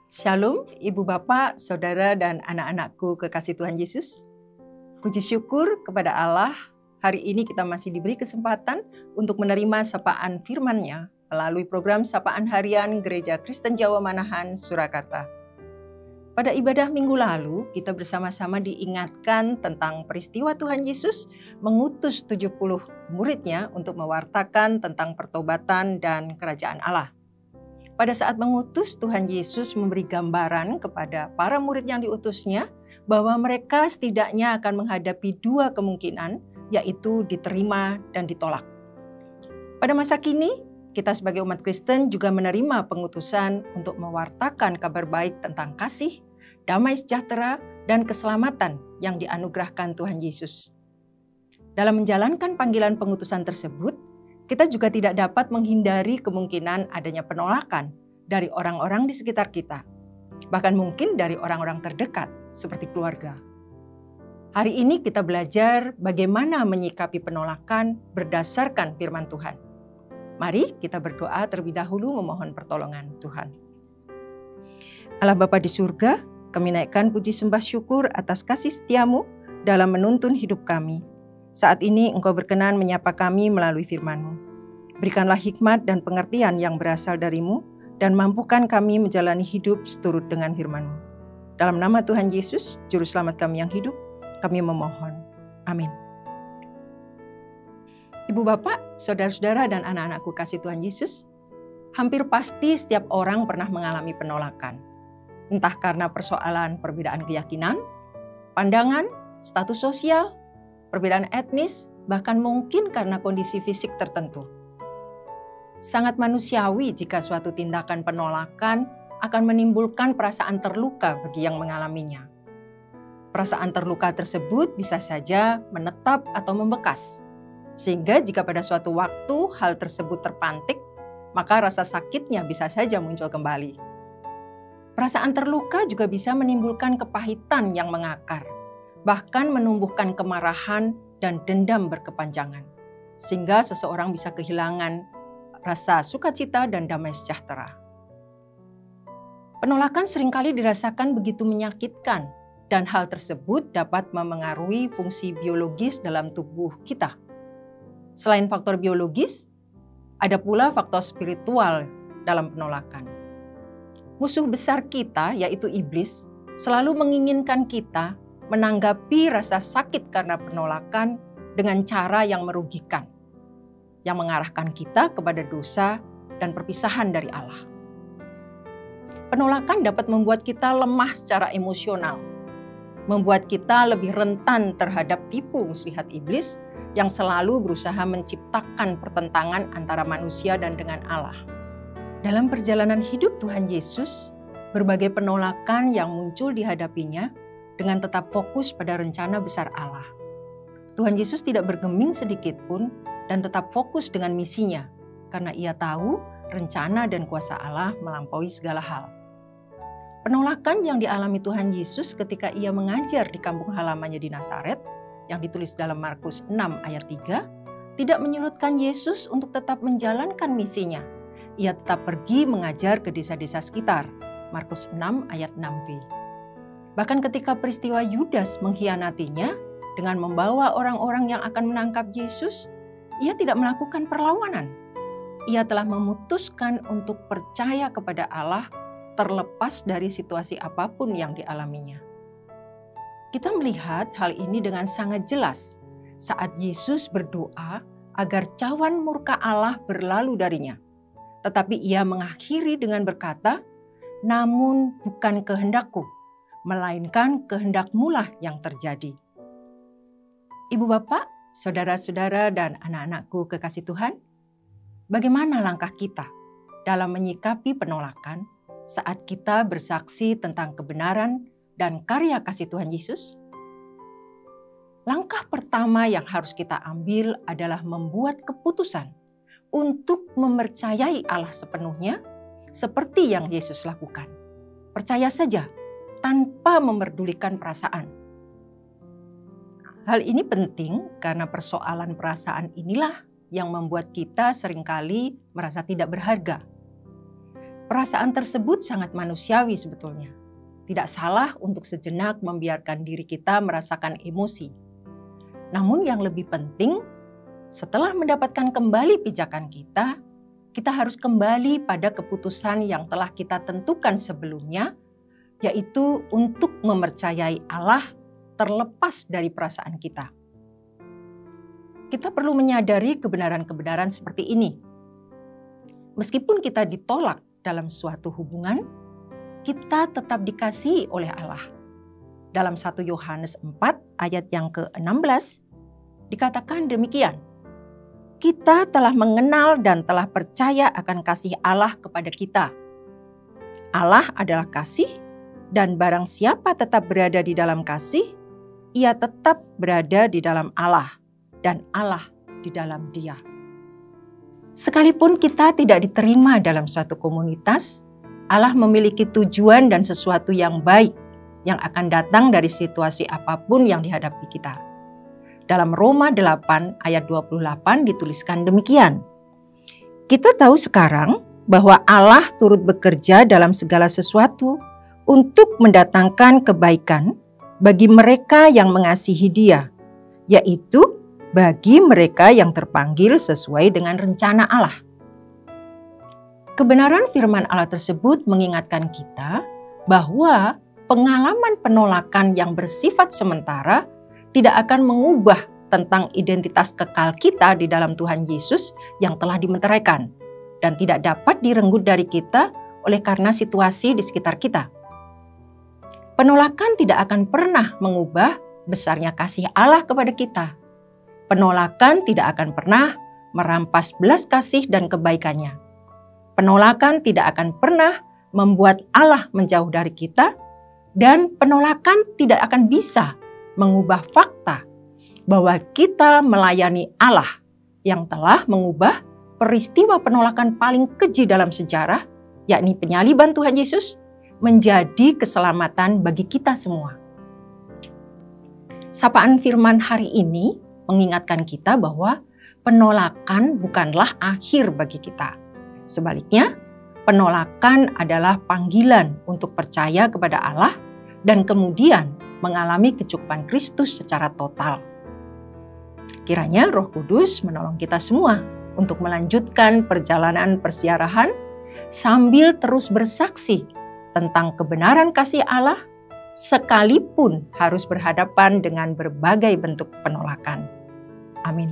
Shalom, Ibu Bapak, Saudara, dan anak-anakku kekasih Tuhan Yesus. Puji syukur kepada Allah, hari ini kita masih diberi kesempatan untuk menerima sapaan firman-Nya melalui program Sapaan Harian Gereja Kristen Jawa Manahan, Surakarta. Pada ibadah minggu lalu, kita bersama-sama diingatkan tentang peristiwa Tuhan Yesus mengutus 70 murid-Nya untuk mewartakan tentang pertobatan dan kerajaan Allah. Pada saat mengutus, Tuhan Yesus memberi gambaran kepada para murid yang diutusnya bahwa mereka setidaknya akan menghadapi dua kemungkinan, yaitu diterima dan ditolak. Pada masa kini, kita sebagai umat Kristen juga menerima pengutusan untuk mewartakan kabar baik tentang kasih, damai sejahtera, dan keselamatan yang dianugerahkan Tuhan Yesus. Dalam menjalankan panggilan pengutusan tersebut, kita juga tidak dapat menghindari kemungkinan adanya penolakan dari orang-orang di sekitar kita, bahkan mungkin dari orang-orang terdekat seperti keluarga. Hari ini kita belajar bagaimana menyikapi penolakan berdasarkan firman Tuhan. Mari kita berdoa terlebih dahulu memohon pertolongan Tuhan. Allah Bapa di surga, kami naikkan puji sembah syukur atas kasih setiamu dalam menuntun hidup kami. Saat ini Engkau berkenan menyapa kami melalui firman-Mu. Berikanlah hikmat dan pengertian yang berasal dari-Mu, dan mampukan kami menjalani hidup seturut dengan firman-Mu. Dalam nama Tuhan Yesus, Juru Selamat kami yang hidup, kami memohon. Amin. Ibu Bapak, Saudara-saudara, dan anak-anakku kasih Tuhan Yesus, hampir pasti setiap orang pernah mengalami penolakan. Entah karena persoalan perbedaan keyakinan, pandangan, status sosial, perbedaan etnis, bahkan mungkin karena kondisi fisik tertentu. Sangat manusiawi jika suatu tindakan penolakan akan menimbulkan perasaan terluka bagi yang mengalaminya. Perasaan terluka tersebut bisa saja menetap atau membekas, sehingga jika pada suatu waktu hal tersebut terpantik, maka rasa sakitnya bisa saja muncul kembali. Perasaan terluka juga bisa menimbulkan kepahitan yang mengakar, bahkan menumbuhkan kemarahan dan dendam berkepanjangan, sehingga seseorang bisa kehilangan rasa sukacita dan damai sejahtera. Penolakan seringkali dirasakan begitu menyakitkan, dan hal tersebut dapat memengaruhi fungsi biologis dalam tubuh kita. Selain faktor biologis, ada pula faktor spiritual dalam penolakan. Musuh besar kita, yaitu iblis, selalu menginginkan kita menanggapi rasa sakit karena penolakan dengan cara yang merugikan, yang mengarahkan kita kepada dosa dan perpisahan dari Allah. Penolakan dapat membuat kita lemah secara emosional, membuat kita lebih rentan terhadap tipu muslihat iblis yang selalu berusaha menciptakan pertentangan antara manusia dan dengan Allah. Dalam perjalanan hidup Tuhan Yesus, berbagai penolakan yang muncul dihadapinya dengan tetap fokus pada rencana besar Allah. Tuhan Yesus tidak bergeming sedikit pun dan tetap fokus dengan misinya, karena ia tahu rencana dan kuasa Allah melampaui segala hal. Penolakan yang dialami Tuhan Yesus ketika ia mengajar di kampung halamannya di Nazaret, yang ditulis dalam Markus 6 ayat 3, tidak menyurutkan Yesus untuk tetap menjalankan misinya. Ia tetap pergi mengajar ke desa-desa sekitar, Markus 6 ayat 6b. Bahkan ketika peristiwa Yudas mengkhianatinya dengan membawa orang-orang yang akan menangkap Yesus, ia tidak melakukan perlawanan. Ia telah memutuskan untuk percaya kepada Allah terlepas dari situasi apapun yang dialaminya. Kita melihat hal ini dengan sangat jelas saat Yesus berdoa agar cawan murka Allah berlalu darinya. Tetapi ia mengakhiri dengan berkata, "Namun bukan kehendakku, melainkan kehendak-Mu lah yang terjadi." Ibu Bapak, saudara-saudara, dan anak-anakku kekasih Tuhan, bagaimana langkah kita dalam menyikapi penolakan saat kita bersaksi tentang kebenaran dan karya kasih Tuhan Yesus? Langkah pertama yang harus kita ambil adalah membuat keputusan untuk mempercayai Allah sepenuhnya seperti yang Yesus lakukan. Percaya saja tanpa memerdulikan perasaan. Hal ini penting karena persoalan perasaan inilah yang membuat kita seringkali merasa tidak berharga. Perasaan tersebut sangat manusiawi sebetulnya. Tidak salah untuk sejenak membiarkan diri kita merasakan emosi. Namun yang lebih penting, setelah mendapatkan kembali pijakan kita harus kembali pada keputusan yang telah kita tentukan sebelumnya, yaitu untuk mempercayai Allah terlepas dari perasaan kita. Kita perlu menyadari kebenaran-kebenaran seperti ini. Meskipun kita ditolak dalam suatu hubungan, kita tetap dikasihi oleh Allah. Dalam 1 Yohanes 4 ayat yang ke-16 dikatakan demikian. Kita telah mengenal dan telah percaya akan kasih Allah kepada kita. Allah adalah kasih, dan barang siapa tetap berada di dalam kasih, ia tetap berada di dalam Allah, dan Allah di dalam Dia. Sekalipun kita tidak diterima dalam suatu komunitas, Allah memiliki tujuan dan sesuatu yang baik yang akan datang dari situasi apapun yang dihadapi kita. Dalam Roma 8 ayat 28 dituliskan demikian. Kita tahu sekarang bahwa Allah turut bekerja dalam segala sesuatu untuk mendatangkan kebaikan bagi mereka yang mengasihi Dia, yaitu bagi mereka yang terpanggil sesuai dengan rencana Allah. Kebenaran firman Allah tersebut mengingatkan kita bahwa pengalaman penolakan yang bersifat sementara tidak akan mengubah tentang identitas kekal kita di dalam Tuhan Yesus yang telah dimeteraikan dan tidak dapat direnggut dari kita oleh karena situasi di sekitar kita. Penolakan tidak akan pernah mengubah besarnya kasih Allah kepada kita. Penolakan tidak akan pernah merampas belas kasih dan kebaikannya. Penolakan tidak akan pernah membuat Allah menjauh dari kita, dan penolakan tidak akan bisa mengubah fakta bahwa kita melayani Allah yang telah mengubah peristiwa penolakan paling keji dalam sejarah, yakni penyaliban Tuhan Yesus, menjadi keselamatan bagi kita semua. Sapaan firman hari ini mengingatkan kita bahwa penolakan bukanlah akhir bagi kita. Sebaliknya, penolakan adalah panggilan untuk percaya kepada Allah dan kemudian mengalami kecukupan Kristus secara total. Kiranya Roh Kudus menolong kita semua untuk melanjutkan perjalanan persiarahan sambil terus bersaksi tentang kebenaran kasih Allah, sekalipun harus berhadapan dengan berbagai bentuk penolakan. Amin.